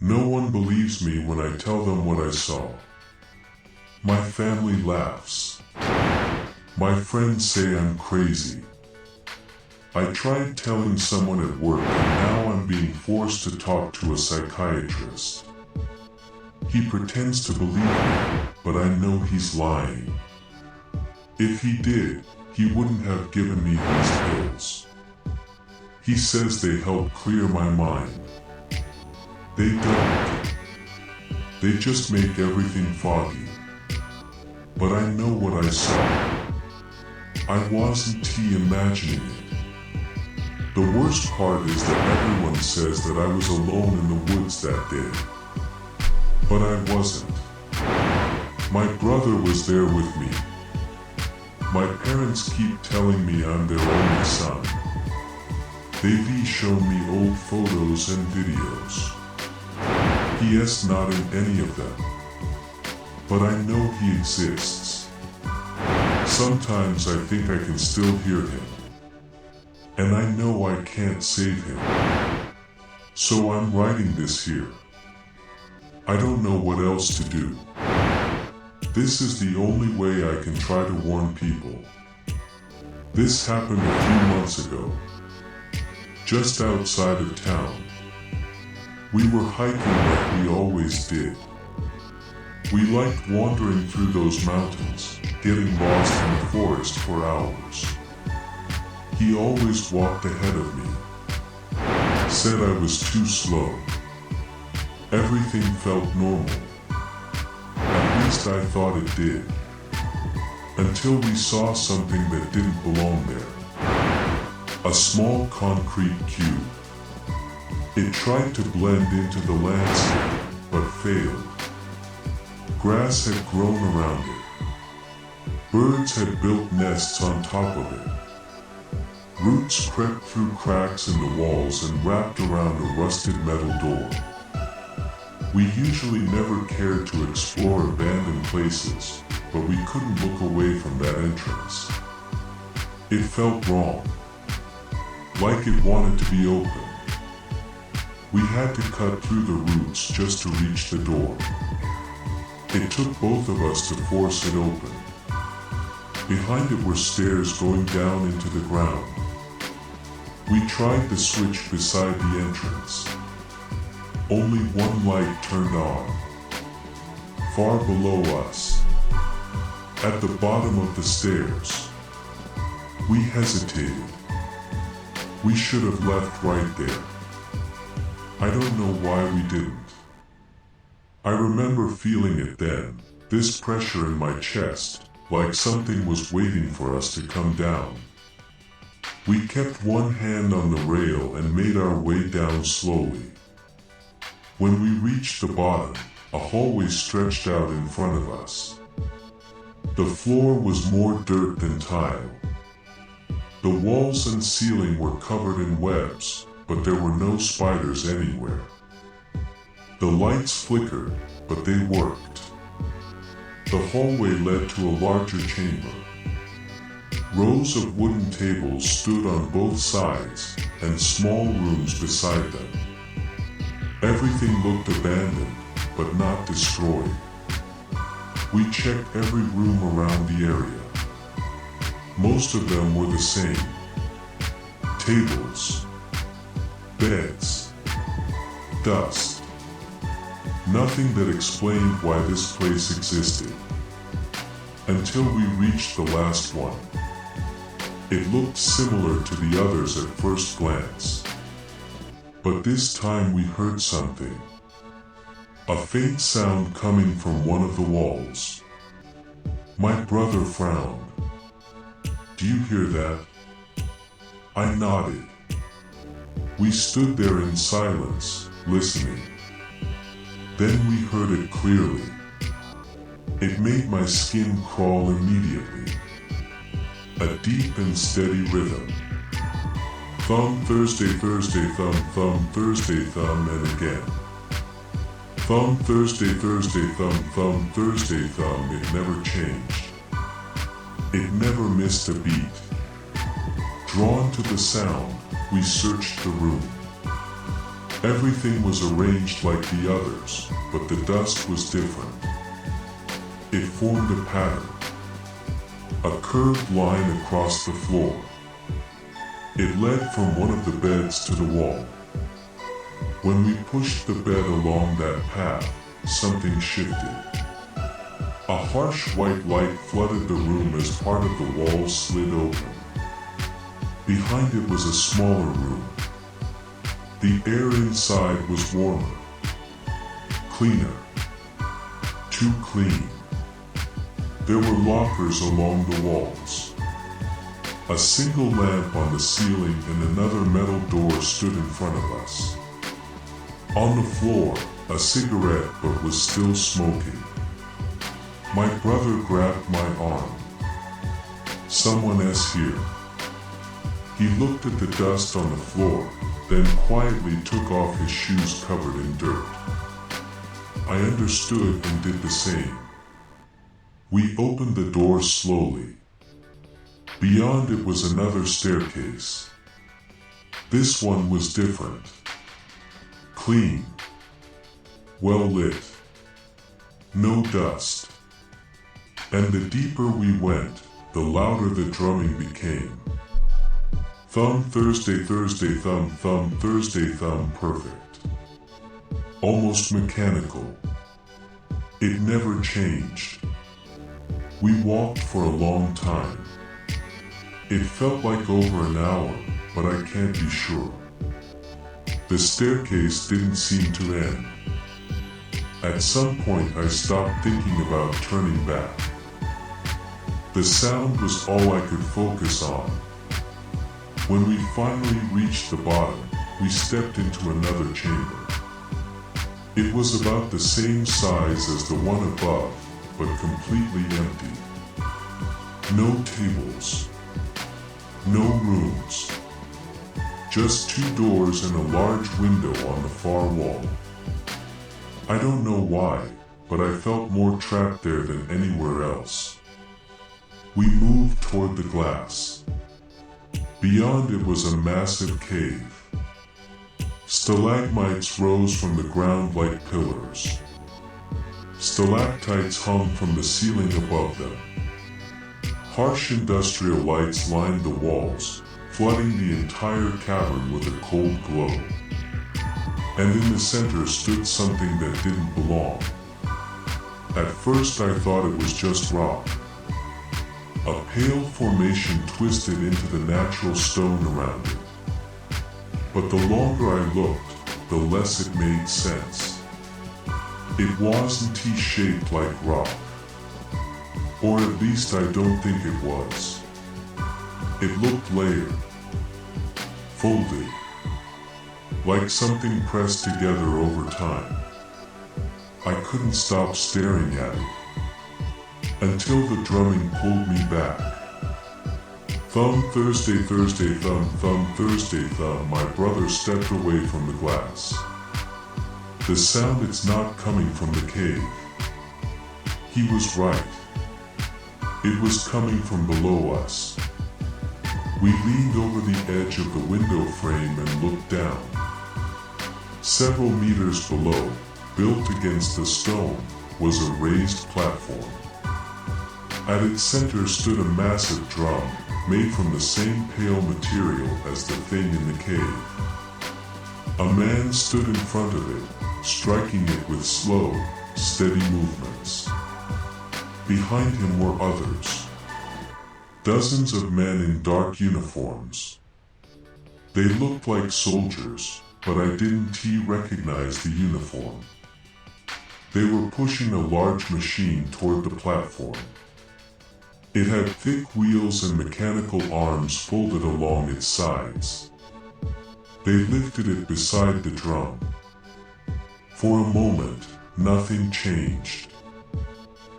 No one believes me when I tell them what I saw. My family laughs. My friends say I'm crazy. I tried telling someone at work and now I'm being forced to talk to a psychiatrist. He pretends to believe me, but I know he's lying. If he did, he wouldn't have given me these pills. He says they help clear my mind. They don't. They just make everything foggy. But I know what I saw. I wasn't imagining it. The worst part is that everyone says that I was alone in the woods that day. But I wasn't. My brother was there with me. My parents keep telling me I'm their only son. They've shown me old photos and videos. He is not in any of them. But I know he exists. Sometimes I think I can still hear him. And I know I can't save him. So I'm writing this here. I don't know what else to do. This is the only way I can try to warn people. This happened a few months ago. Just outside of town. We were hiking like we always did. We liked wandering through those mountains, getting lost in the forest for hours. He always walked ahead of me. Said I was too slow. Everything felt normal. At least I thought it did. Until we saw something that didn't belong there. A small concrete cube. It tried to blend into the landscape, but failed. Grass had grown around it. Birds had built nests on top of it. Roots crept through cracks in the walls and wrapped around a rusted metal door. We usually never cared to explore abandoned places, but we couldn't look away from that entrance. It felt wrong. Like it wanted to be open. We had to cut through the roots just to reach the door. It took both of us to force it open. Behind it were stairs going down into the ground. We tried the switch beside the entrance. Only one light turned on. Far below us. At the bottom of the stairs. We hesitated. We should have left right there. I don't know why we didn't. I remember feeling it then, this pressure in my chest, like something was waiting for us to come down. We kept one hand on the rail and made our way down slowly. When we reached the bottom, a hallway stretched out in front of us. The floor was more dirt than tile. The walls and ceiling were covered in webs, but there were no spiders anywhere. The lights flickered, but they worked. The hallway led to a larger chamber. Rows of wooden tables stood on both sides, and small rooms beside them. Everything looked abandoned, but not destroyed. We checked every room around the area. Most of them were the same. Tables, beds, dust. Nothing that explained why this place existed. Until we reached the last one. It looked similar to the others at first glance. But this time we heard something. A faint sound coming from one of the walls. My brother frowned. Do you hear that? I nodded. We stood there in silence, listening. Then we heard it clearly. It made my skin crawl immediately. A deep and steady rhythm. Thumb, Thursday, Thursday, thumb, thumb, Thursday, thumb, and again. Thumb, Thursday, Thursday, thumb, thumb, Thursday, thumb. It never changed. It never missed a beat. Drawn to the sound, we searched the room. Everything was arranged like the others, but the dust was different. It formed a pattern, a curved line across the floor. It led from one of the beds to the wall. When we pushed the bed along that path, something shifted. A harsh white light flooded the room as part of the wall slid open. Behind it was a smaller room. The air inside was warmer, cleaner, too clean. There were lockers along the walls. A single lamp on the ceiling and another metal door stood in front of us. On the floor, a cigarette but was still smoking. My brother grabbed my arm. "Someone is here." He looked at the dust on the floor, then quietly took off his shoes covered in dirt. I understood and did the same. We opened the door slowly. Beyond it was another staircase. This one was different. Clean. Well lit. No dust. And the deeper we went, the louder the drumming became. Thumb Thursday Thursday thumb thumb Thursday thumb, perfect. Almost mechanical. It never changed. We walked for a long time. It felt like over an hour, but I can't be sure. The staircase didn't seem to end. At some point I stopped thinking about turning back. The sound was all I could focus on. When we finally reached the bottom, we stepped into another chamber. It was about the same size as the one above, but completely empty. No tables. No rooms. Just two doors and a large window on the far wall. I don't know why, but I felt more trapped there than anywhere else. We moved toward the glass. Beyond it was a massive cave. Stalagmites rose from the ground like pillars. Stalactites hung from the ceiling above them. Harsh industrial lights lined the walls, flooding the entire cavern with a cold glow. And in the center stood something that didn't belong. At first I thought it was just rock. A pale formation twisted into the natural stone around it. But the longer I looked, the less it made sense. It wasn't T-shaped like rock. Or at least I don't think it was. It looked layered, folded, like something pressed together over time. I couldn't stop staring at it, until the drumming pulled me back. Thumb Thursday Thursday thumb thumb Thursday thumb. My brother stepped away from the glass. The sound, it's not coming from the cave. He was right. It was coming from below us. We leaned over the edge of the window frame and looked down. Several meters below, built against the stone, was a raised platform. At its center stood a massive drum, made from the same pale material as the thing in the cave. A man stood in front of it, striking it with slow, steady movements. Behind him were others. Dozens of men in dark uniforms. They looked like soldiers, but I didn't recognize the uniform. They were pushing a large machine toward the platform. It had thick wheels and mechanical arms folded along its sides. They lifted it beside the drum. For a moment, nothing changed.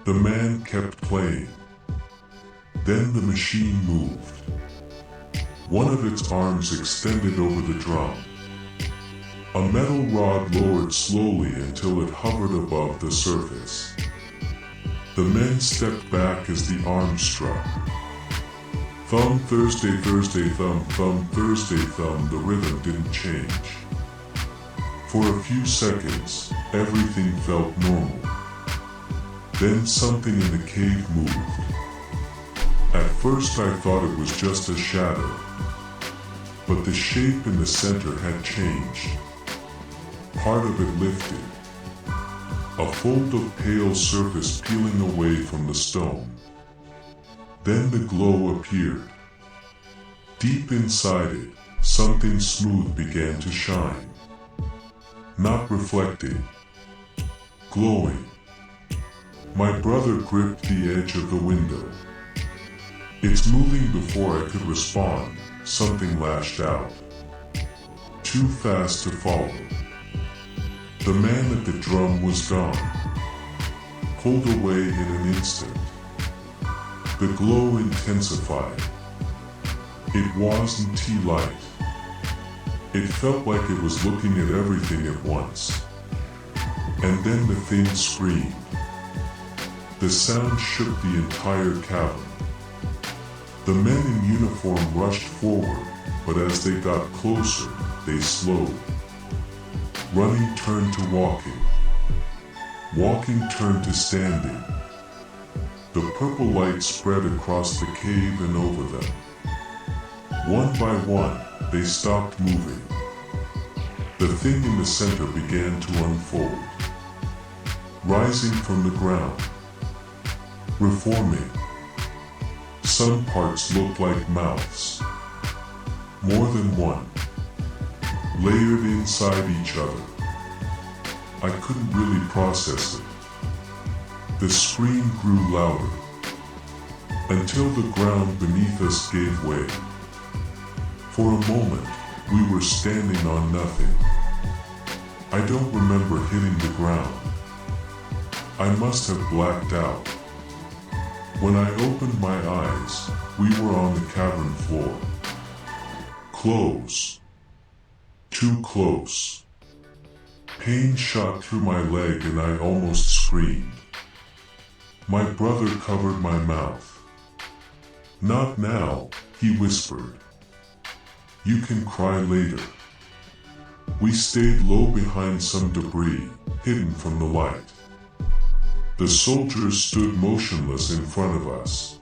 The man kept playing. Then the machine moved. One of its arms extended over the drum. A metal rod lowered slowly until it hovered above the surface. The men stepped back as the arm struck. Thumb Thursday Thursday thumb thumb Thursday thumb. The rhythm didn't change. For a few seconds, everything felt normal. Then something in the cave moved. At first I thought it was just a shadow, but the shape in the center had changed. Part of it lifted, a fold of pale surface peeling away from the stone. Then the glow appeared. Deep inside it, something smooth began to shine. Not reflecting, glowing. My brother gripped the edge of the window. It's moving before I could respond, something lashed out. Too fast to follow. The man at the drum was gone, pulled away in an instant. The glow intensified. It wasn't tea light. It felt like it was looking at everything at once. And then the thing screamed. The sound shook the entire cavern. The men in uniform rushed forward, but as they got closer, they slowed. Running turned to walking. Walking turned to standing. The purple light spread across the cave and over them. One by one, they stopped moving. The thing in the center began to unfold, rising from the ground, reforming. Some parts looked like mouths, more than one, layered inside each other. I couldn't really process it. The scream grew louder, until the ground beneath us gave way. For a moment, we were standing on nothing. I don't remember hitting the ground. I must have blacked out. When I opened my eyes, we were on the cavern floor. Close. Too close. Pain shot through my leg and I almost screamed. My brother covered my mouth. "Not now," he whispered. "You can cry later." We stayed low behind some debris, hidden from the light. The soldiers stood motionless in front of us.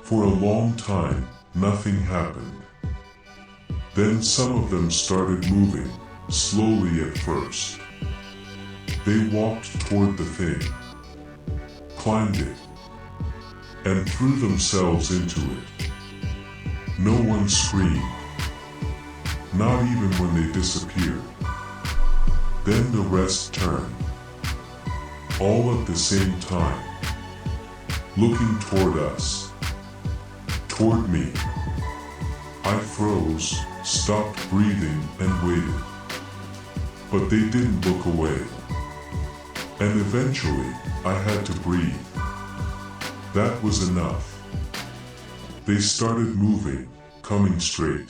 For a long time, nothing happened. Then some of them started moving, slowly at first. They walked toward the thing, climbed it, and threw themselves into it. No one screamed, not even when they disappeared. Then the rest turned, all at the same time, looking toward us, toward me. I froze, stopped breathing, and waited. But they didn't look away. And eventually, I had to breathe. That was enough. They started moving, coming straight.